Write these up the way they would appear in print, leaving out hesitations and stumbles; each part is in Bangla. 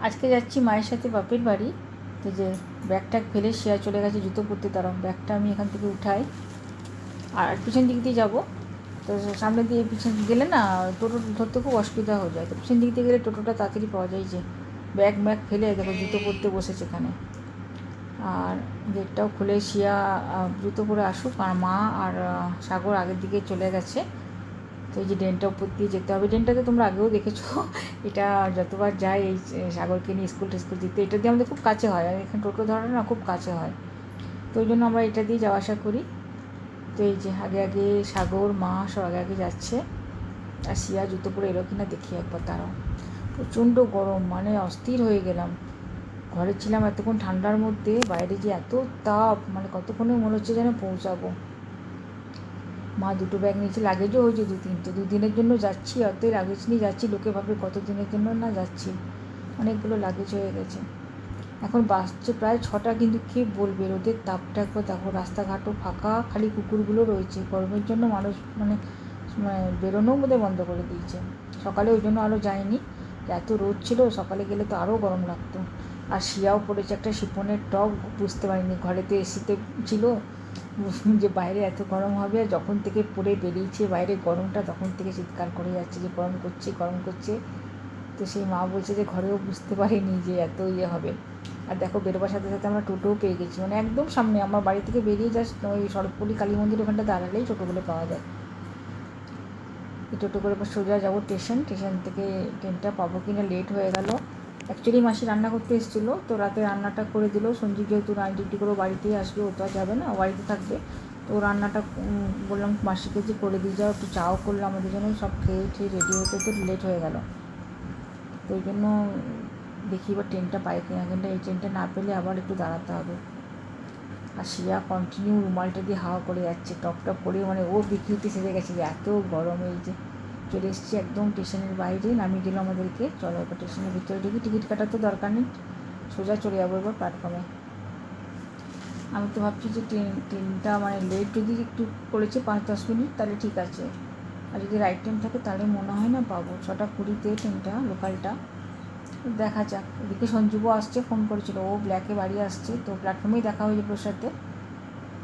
আজকে যাচ্ছি মায়ের সাথে বাপের বাড়ি। তো যে ব্যাগ ট্যাগ ফেলে শেয়ার চলে গেছে জুতো পরতে, তারা ব্যাগটা আমি এখান থেকে উঠাই আর পিছন দিক দিয়ে যাবো। তো সামনে দিয়ে পিছন গেলে না টোটো ধরতে খুব অসুবিধা হয়ে যায়, তো পিছন দিক দিয়ে গেলে টোটোটা তাড়াতাড়ি পাওয়া যায়। যে ব্যাগ ম্যাগ ফেলে দেখো জুতো পরতে বসেছে এখানে। আর গেটটাও খুলে শিয়া জুতো পরে আসুক, আর মা আর সাগর আগের দিকে চলে গেছে। তো এই যে ড্রেনটা উপর দিয়ে যেতে হবে, ড্রেনটাতে তোমরা আগেও দেখেছো। এটা যতবার যাই এই সাগরকে নিয়ে স্কুল টিস্কুল দিতে, এটা দিয়ে আমাদের খুব কাছে হয়, আর এখানে টোটো ধরে না খুব কাছে হয়, তো ওই জন্য আমরা এটা দিয়ে যাওয়া আসা করি। তো এই যে আগে আগে সাগর মা সব আগে আগে যাচ্ছে, আর শিয়া জুতো পরে এলো কিনা দেখি একবার। তারাও প্রচণ্ড গরম, মানে অস্থির হয়ে গেলাম। ঘরে ছিলাম এতক্ষণ ঠান্ডার মধ্যে, বাইরে যে এত তাপ, মানে কতক্ষণে মনে হচ্ছে যেন পৌঁছাবো। মা দুটো ব্যাগ নিয়েছে, লাগেজও হয়েছে 2-3টে, 2 দিনের জন্য যাচ্ছি, অত লাগেজ নিয়ে যাচ্ছি, লোকে ভাবে কত দিনের জন্য না যাচ্ছি, অনেকগুলো লাগেজ হয়ে গেছে। এখন বাসছে প্রায় 6টা, কিন্তু কে বলবে রোদের তাপটা একবার দেখো, রাস্তাঘাটও ফাঁকা, খালি কুকুরগুলো রয়েছে। গরমের জন্য মানুষ মানে বেরোনোও বোধহয় বন্ধ করে দিয়েছে। সকালে ওই জন্য আরও যায়নি, এত রোদ ছিল, সকালে গেলে তো আরও গরম লাগতো। আর শিয়াও পড়েছে একটা শিফনের টপ, বুঝতে পারিনি, ঘরে তো এসিতে ছিল, যে বাইরে এত গরম হবে। যখন থেকে পরে বেরিয়েছে বাইরে গরমটা, তখন থেকে চিৎকার করে যাচ্ছে যে গরম করছে গরম করছে। তো সেই মা বলছে যে ঘরেও বুঝতে পারিনি যে এত হবে। আর দেখো বেরোবার সাথে সাথে আমরা টোটোও পেয়ে গেছি, মানে একদম সামনে, আমার বাড়ি থেকে বেরিয়ে জাস্ট ওই শরৎপল্লী কালী মন্দির ওখানটা দাঁড়ালেই টোটোগুলো পাওয়া যায়। এই টোটো করে সোজা যাবো স্টেশন থেকে ট্রেনটা পাবো কিনা, লেট হয়ে গেল। অ্যাকচুয়ালি মাসি রান্না করতে এসেছিলো, তো রাতে রান্নাটা করে দিল। সঞ্জীব যেহেতু নাইট ডিউটি করে বাড়িতেই আসবে, ও তো আর যাবে না, বাড়িতে থাকবে। তো রান্নাটা বললাম মাসিকে যে করে দিয়ে যাও, একটু চাও করলো আমাদের জন্য, সব খেয়ে রেডি হতে তো লেট হয়ে গেল। তো ওই জন্য দেখি এবার ট্রেনটা পাই কিনা, কিন্তু এই ট্রেনটা না পেলে আবার একটু দাঁড়াতে হবে। আর শিয়া কন্টিনিউ রুমালটা দিয়ে হাওয়া করে যাচ্ছে, টপ টপ করে, মানে ও বিক্রিতে সেরে গেছে যে এত গরম। এই যে চলে এসেছি একদম স্টেশনের বাইরে, নামিয়ে দিল আমাদেরকে। চলো এবার স্টেশনের ভিতরে ঢুকি, টিকিট কাটার তো দরকার নেই, সোজা চলে যাবো এবার প্ল্যাটফর্মে। আমি তো ভাবছি যে ট্রেনটা মানে লেট যদি একটু করেছে 5-10 মিনিট তাহলে ঠিক আছে, আর যদি রাইট টাইম থাকে তাহলে মনে হয় না পাবো। 6টা 20-তে ট্রেনটা, লোকালটা। দেখা যাক। এদিকে সঞ্জীবও আসছে, ফোন করেছিল, ও ব্ল্যাকে বাড়ি আসছে, তো প্ল্যাটফর্মেই দেখা হয়ে যাবে ওর সাথে।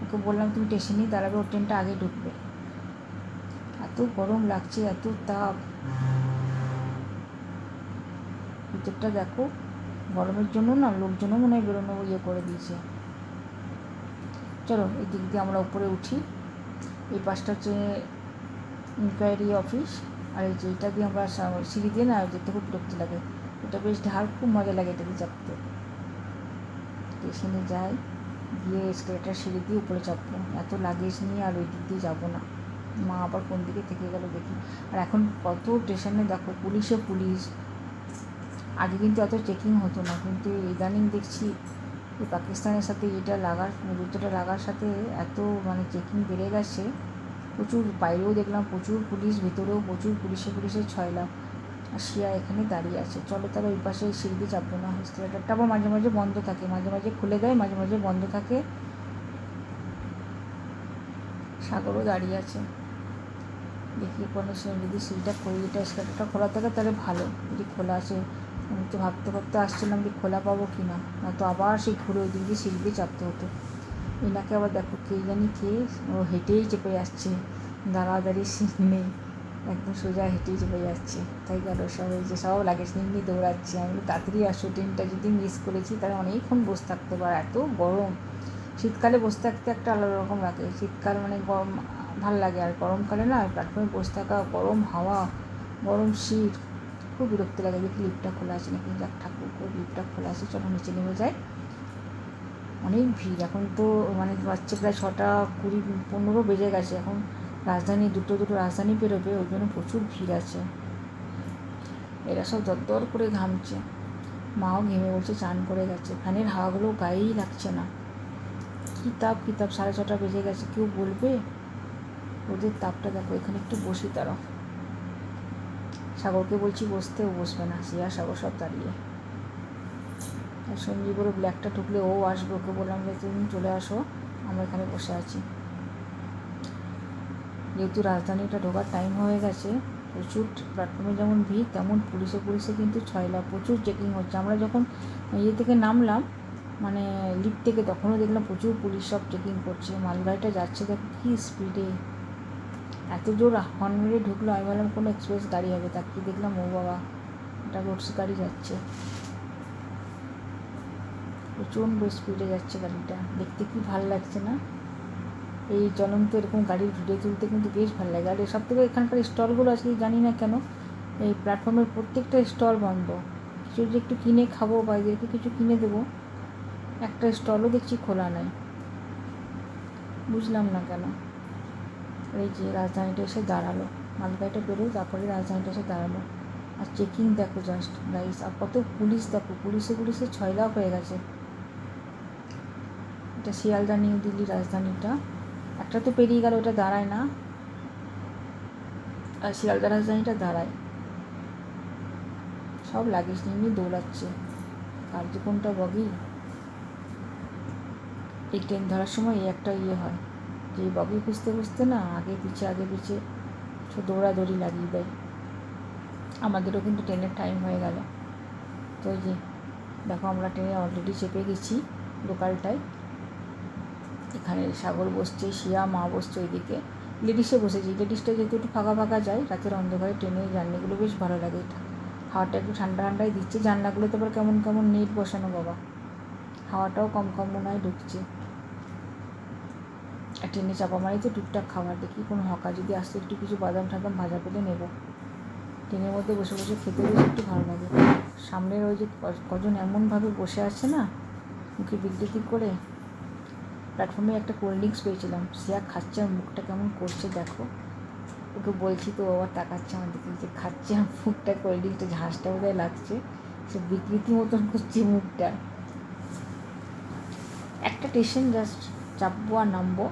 ওকে বললাম তুমি স্টেশনেই দাঁড়াবে, ওর ট্রেনটা আগে ঢুকবে। এত গরম লাগছে, এত তাপ, ভিতরটা দেখো। গরমের জন্য না লোকজনও মনে হয় বেরোনো করে দিয়েছে। চলো এই দিক দিয়ে আমরা উপরে উঠি। এই পাশটা হচ্ছে ইনকোয়ারি অফিস, আর এই যে এটা দিয়ে আমরা সিঁড়ি দিয়ে না যেতে খুব বিরক্তি লাগে, এটা বেশ ঢাল, খুব মজা লাগে এটা দিয়ে চাপতে। স্টেশনে যাই, গিয়ে এসকেলেটার সিঁড়ি দিয়ে উপরে চাপবো, এত লাগেজ নিয়ে আর ওই দিক দিয়ে যাবো না। মা আবার কোন দিকে থেকে গেল দেখি। আর এখন কত স্টেশনে দেখো পুলিশে পুলিশ, আগে কিন্তু এত চেকিং হতো না, কিন্তু ইদানিং দেখছি এই পাকিস্তানের সাথে এটা লাগার, যুদ্ধটা লাগার সাথে এত মানে চেকিং বেড়ে গেছে। প্রচুর, বাইরেও দেখলাম প্রচুর পুলিশ, ভেতরেও প্রচুর পুলিশের ছয়লাভ। আর শিয়া এখানে দাঁড়িয়ে আছে। চলো তাহলে ওই পাশে সিঁড়ি দিয়ে চাপবো না, এসকেলেটারটা আবার মাঝে মাঝে বন্ধ থাকে, মাঝে মাঝে খুলে দেয়, মাঝে মাঝে বন্ধ থাকে। সাগরও দাঁড়িয়ে আছে, দেখি কোনো যদি সিঁড়িটা এটা এসকেলেটারটা খোলা থাকে তাহলে ভালো, যদি খোলা আছে। আমি তো ভাবতে ভাবতে আসছিলাম যে খোলা পাবো কি না, তো আবার সেই ঘুরে ওই দিক দিয়ে সিঁড়ি দিয়ে চাপতে হতো। এনাকে আবার দেখো কে জানি কে, ও হেঁটেই চেপে যাচ্ছে, দাঁড়াদাঁড়ি সিট নেই, একদম সোজা হেঁটেই চেপে যাচ্ছে। তাই গেল সব, এই যে সব লাগেজ নিয়ে দৌড়াচ্ছে। আমি তাড়াতাড়ি আসো, ট্রেনটা যদি মিস করেছি তাহলে অনেকক্ষণ বসে থাকতে পারে, এত গরম। শীতকালে বসে থাকতে একটা আলাদা রকম লাগে, শীতকাল মানে গরম ভালো লাগে, আর গরমকালে না প্ল্যাটফর্মে বসে থাকা, গরম হাওয়া, গরম সিট, খুব বিরক্তি লাগে। দেখি লিফটটা খোলা আছে নাকি, যাক ঠাকুর করে লিফটটা খোলা আছে, চলো নিচে নেমে যায়। অনেক ভিড় এখন তো, মানে বাচ্চা প্রায় 6:20-15 বেজে গেছে, এখন রাজধানী দুটো রাজধানী বেরোবে, ওই জন্য প্রচুর ভিড় আছে। এরা সব দরদর করে ঘামছে, মাও ঘেমে বলছে চান করে গেছে, ফ্যানের হাওয়াগুলো গায়েই লাগছে না। কী তাপ 6:30 বেজে গেছে, কেউ বলবে? ওদের তাপটা দেখো। এখানে একটু বসি, তারা সাগরকে বলছি বসতে, ও বসবে না, শিয়া সাগর সব দাঁড়িয়ে। আর সঞ্জীবেরও ব্ল্যাকটা ঢুকলে ও আসবে, ওকে বললাম যে তুমি চলে আসো, আমরা এখানে বসে আছি। যেহেতু রাজধানীটা ঢোকার টাইম হয়ে গেছে, প্রচুর প্ল্যাটফর্মে যেমন ভিড়, তেমন পুলিশে কিন্তু ছয়লা, প্রচুর চেকিং হচ্ছে। আমরা যখন ইয়ে থেকে নামলাম, মানে লিফট থেকে, তখনও দেখলাম প্রচুর পুলিশ সব চেকিং করছে। মালগাড়িটা যাচ্ছে দেখো কী স্পিডে, এত জোর হর্ন মেরে ঢুকলো। আমি ভাবলাম কোনো এক্সপ্রেস গাড়ি হবে, তাকে দেখলাম ও বাবা, একটা রোডস গাড়ি যাচ্ছে, প্রচণ্ড স্পিডে যাচ্ছে গাড়িটা। দেখতে কি ভালো লাগছে না? এই চলন্ত এরকম গাড়ির ভিডিও তুলতে কিন্তু বেশ ভালো লাগে। আর সব থেকে এখানকার স্টলগুলো আজকে জানি না কেন এই প্ল্যাটফর্মের প্রত্যেকটা স্টল বন্ধ। কিছু যে একটু কিনে খাবো বা এদেরকে কিছু কিনে দেবো, একটা স্টলও দেখছি খোলা নাই, বুঝলাম না কেন। এই যে রাজধানীটা এসে দাঁড়ালো, মালগাড়িটা বেরোয় তারপরে রাজধানীটা এসে দাঁড়ালো। আর চেকিং দেখো জাস্ট গাইস, আর কত পুলিশ দেখো, পুলিশে ছয়লাভ হয়ে গেছে। এটা শিয়ালদা নিউ দিল্লি রাজধানীটা, একটা তো পেরিয়ে গেল, ওটা দাঁড়ায় না, আর শিয়ালদা রাজধানীটা দাঁড়ায়। সব লাগেজ নিয়ে দৌড়াচ্ছে, আর যে কোনটা বগি। এই ট্রেন ধরার সময় এই একটা ইয়ে হয় যে বগি খুঁজতে না আগে পিছে দৌড়াদৌড়ি লাগিয়ে দেয়। আমাদেরও কিন্তু ট্রেনের টাইম হয়ে গেল। তো এই যে দেখো, আমরা ট্রেনে অলরেডি চেপে গেছি লোকালটায়। এখানে সাগর বসছে, শিয়া মা বসছে ওইদিকে, লেডিসে বসেছি। লেডিসটা যেহেতু একটু ফাঁকা যায়, রাতের অন্ধকারে ট্রেনের জার্নিগুলো বেশ ভালো লাগে। হাওয়াটা একটু ঠান্ডায় দিচ্ছে, জানলাগুলোতে আবার কেমন নেট বসানো বাবা, হাওয়াটাও কম মনে হয় ঢুকছে। আর ট্রেনে চাপা মারি তো টুকটাক খাবার দেখি, কোনো হকা যদি আসতে একটু কিছু বাদাম টাদাম ভাজা পেলে নেব। ট্রেনের মধ্যে বসে খেতে বেশ একটু ভালো লাগে। সামনের ওই যে কজন এমনভাবে বসে আছে না, মুখে বিকৃতি করে। প্ল্যাটফর্মে একটা কোল্ড ড্রিঙ্কস পেয়েছিলাম, সিয়া খাচ্ছে, আর মুখটা কেমন করছে দেখো। ওকে বলছি তো আবার তাকাচ্ছে আমার দিকে, যে খাচ্ছে আর মুখটা, কোল্ড ড্রিঙ্কসটা ঝাঁসটা বোধহয় লাগছে, সে বিকৃতি মতন করছে মুখটা। একটা স্টেশন জাস্ট চাপবো আর নামবো।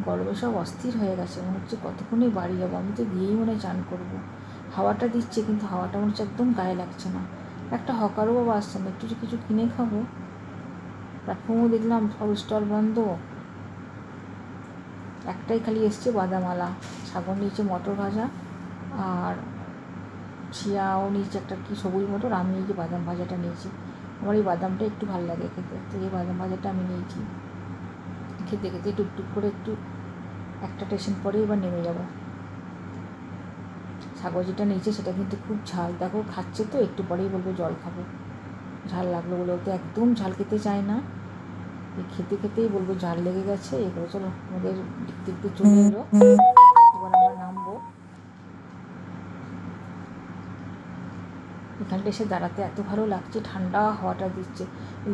গরমে সব অস্থির হয়ে গেছে, মনে হচ্ছে কতক্ষণে বাড়ি যাবো। আমি তো গিয়েই মনে হয় চান করবো। হাওয়াটা দিচ্ছে কিন্তু হাওয়াটা মনে হচ্ছে একদম গায়ে লাগছে না। একটা হকারও বাবা আসছে না, একটু যে কিছু কিনে খাবো। প্ল্যাটফর্মও দেখলাম সব স্টল বন্ধ, একটাই খালি এসছে বাদামালা। সাগর নিচে মটর ভাজা, আর শিয়াও নিচে একটা কি সবুজ মটর। আমি এই যে বাদাম ভাজাটা নিয়েছি, আমার এই বাদামটা একটু ভালো লাগে খেতে, তো এই বাদাম ভাজাটা আমি নিয়েছি। খেতে টুকটুক করে একটু একটা স্টেশন পরে এবার নেমে যাব। সাগর যেটা নিয়েছে সেটা কিন্তু খুব ঝাল, দেখো খাচ্ছে তো, একটু পরেই বলবে জল খাবো। ঝাল লাগলো বলে, ও তো একদম ঝাল খেতে চায় না, এই খেতেই বলবো ঝাল লেগে গেছে। এগুলো চলো, আমাদের দেখতে চলে এলো, এবার আমরা নামবো। এখানটা এসে দাঁড়াতে এত ভালো লাগছে, ঠান্ডা হাওয়াটা দিচ্ছে।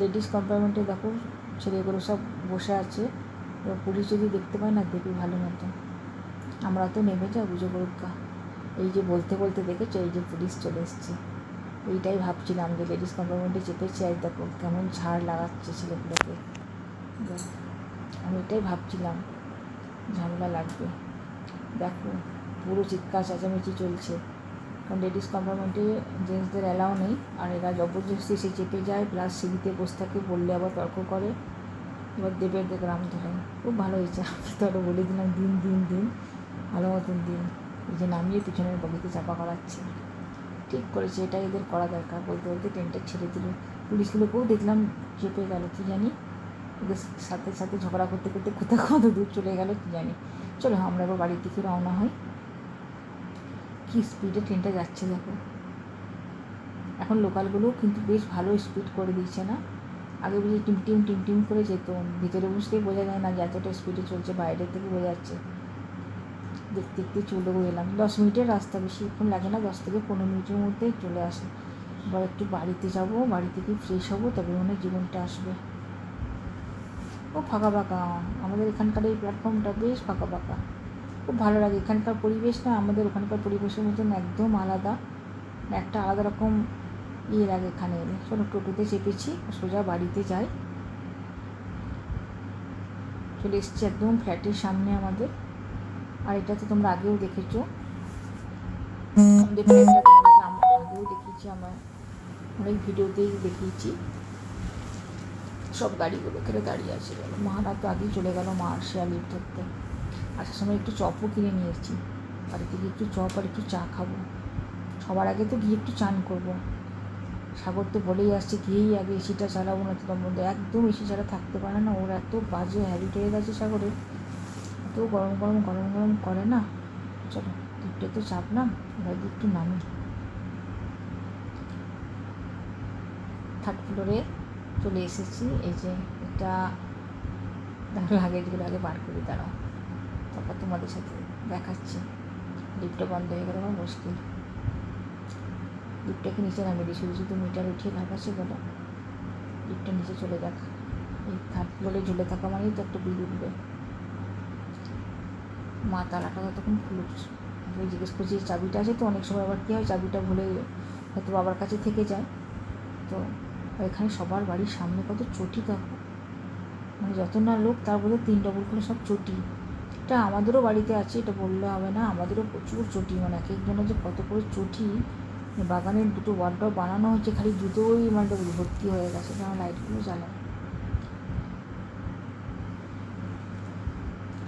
লেডিস কম্পার্টমেন্টে দেখো ছেলেগুলো সব বসে আছে, এবার পুলিশ যদি দেখতে পায় না দেখবি ভালো মতো। আমরা তো নেমে যাও, বুঝে গা। এই যে বলতে দেখেছো, এই যে পুলিশ চলে এসছে। এইটাই ভাবছিলাম যে লেডিস কম্পার্টমেন্টে চেপেছি, আর দেখো কেমন ঝাড় লাগাচ্ছে ছেলেগুলোকে। আমি এটাই ভাবছিলাম ঝামেলা লাগবে। দেখো পুরো চিৎকার চেঁচামেচি চলছে, কারণ লেডিস কম্পার্টমেন্টে জেন্টসদের অ্যালাউ নেই। আর এরা জবরদস্তি সে চেপে যায়, প্লাস সিঁড়িতে বসে থাকে, বললে আবার তর্ক করে। এবার দেবের গ্রাম ধরে খুব ভালো হয়েছে, আমি তো আরও বলে দিলাম দিন ভালো মতন দিন। এই যে নামিয়ে পিছনের বগিতে চাপা করাচ্ছে, ঠিক করেছে, এটাই এদের করা দরকার। বলতে ট্রেনটা ছেড়ে দিল, পুলিশগুলোকেও দেখলাম চেপে গেল, কী জানি ওদের সাথে ঝগড়া করতে কোথাও কত দূর চলে গেল কী জানি। চলো আমরা এবার বাড়ির দিকে রওনা হই। কী স্পিডে ট্রেনটা যাচ্ছে দেখো। এখন লোকালগুলোও কিন্তু বেশ ভালো স্পিড করে দিচ্ছে না, আগে বুঝি টিম করে যেত, ভিতরে বসতেই বোঝা যায় না যে এতটা স্পিডে চলছে, বাইরের থেকে বোঝা যাচ্ছে। দেখতে চলেও এলাম, 10 মিনিটের রাস্তা, বেশিক্ষণ লাগে না, 10 থেকে 15 মিনিটের মধ্যেই চলে আসে। এবার একটু বাড়িতে যাবো, বাড়ি থেকে ফ্রেশ হবো, তবে মনে জীবনটা আসবে। ও ফাঁকা, আমাদের এখানকার এই প্ল্যাটফর্মটা বেশ ফাঁকা, খুব ভালো লাগে। এখানকার পরিবেশ না আমাদের ওখানকার পরিবেশের মতন একদম আলাদা, একটা আলাদা রকম ইয়ে লাগে এখানে এলে। চলো টোটোতে চেপেছি, সোজা বাড়িতে যাই। চলে এসছি একদম ফ্ল্যাটের সামনে আমাদের। আর এটা তো তোমরা আগেও দেখেছো, আমাদের ফ্ল্যাটটা তোমাদেরকে আগেও দেখিয়েছি, আমার অনেক ভিডিওতেই দেখিয়েছি। সব গাড়িগুলো এখানে দাঁড়িয়ে আছে, মারা তো আগেই চলে গেল, মা আর শিয়ালির ধরতে। আসার সময় একটু চপও কিনে নিয়ে এসেছি, বাড়িতে গিয়ে একটু চপ আর একটু চা খাবো। সবার আগে তো গিয়ে একটু চান করবো। সাগর তো বলেই আসছে গিয়েই আগে এসিটা চালাবো না, তোমার মধ্যে একদম এসি ছাড়া থাকতে পারে না, ওর এত বাজে হ্যাবিট হয়ে গেছে সাগরের, এত গরম গরম গরম গরম করে না। চলো লিফটে তো চাপলাম, এবার একটু নামি। থার্ড ফ্লোরে চলে এসেছি। এই যে এটা লাগেজগুলো আগে বার করে দাঁড়াও, তারপর তোমাদের সাথে দেখাচ্ছি। লিফটটা বন্ধ হয়ে গেলে আমার মুশকিল। লিফটটাকে নিচে নামিয়ে দিই, শুধু শুধু মিটার উঠিয়ে লাভ আছে বলো। লিফটটা নিচে চলে যাক। এই থার্ড ফ্লোরে ঝুলে থাকা মানেই তো একটা বিল উঠবে। মা তালাটা তখন খুলুক, আমি জিজ্ঞেস করছি চাবিটা আছে তো, অনেক সময় আবার কী হয় চাবিটা ভুলে হয়তো বাবার কাছে থেকে যায়। তো এখানে সবার বাড়ির সামনে কত চটি দেখো, মানে যত না লোক তার মধ্যে 3 ডবল করে সব চটি। এটা আমাদেরও বাড়িতে আছে, এটা বললে হবে না, আমাদেরও প্রচুর চটি, মানে এক একজনের যে কত করে চটি। বাগানের দুটো ওয়ার্ড্রপ বানানো হচ্ছে, খালি জুতোই মানে ভর্তি হয়ে গেছে, কারণ লাইটগুলো জ্বালায়।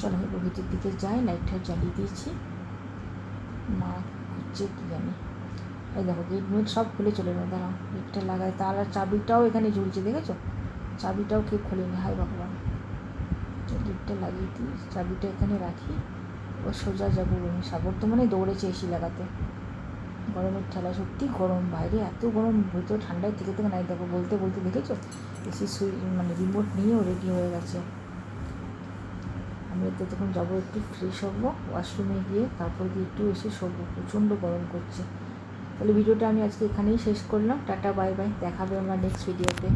চলো এবার ভিতর দিকে যাই, লাইটটা জ্বালিয়ে দিয়েছি। মা হচ্ছে কী জানি, এই দেখো গেট মেট সব খুলে চলে না, দাঁড়াও গেটটা লাগায়, তার আর চাবিটাও এখানে ঝুলছে দেখেছো, চাবিটাও কেউ খোলেনি, হাই ভগবান। গেটটা লাগিয়ে দিই, চাবিটা এখানে রাখি, ও সোজা যাবো রুমে। সাগর তো মানে দৌড়েছে এসি লাগাতে, গরমের ঠেলা, সত্যি গরম, বাইরে এত গরম, ভেতরে ঠান্ডায় থেকে থেকে নাই। দেখো বলতে বলতে দেখেছো এসি সুইচ মানে রিমোট নিয়েও রেডি হয়ে গেছে। আমি তো তখন যাবো একটু ফ্রেশ হবো, ওয়াশরুমে গিয়ে তারপর গিয়ে একটু এসে শোবো, প্রচণ্ড গরম করছে। তাহলে ভিডিওটা আমি আজকে এখানেই শেষ করলাম। টাটা বাই বাই, দেখাবে আমরা নেক্সট ভিডিওতে।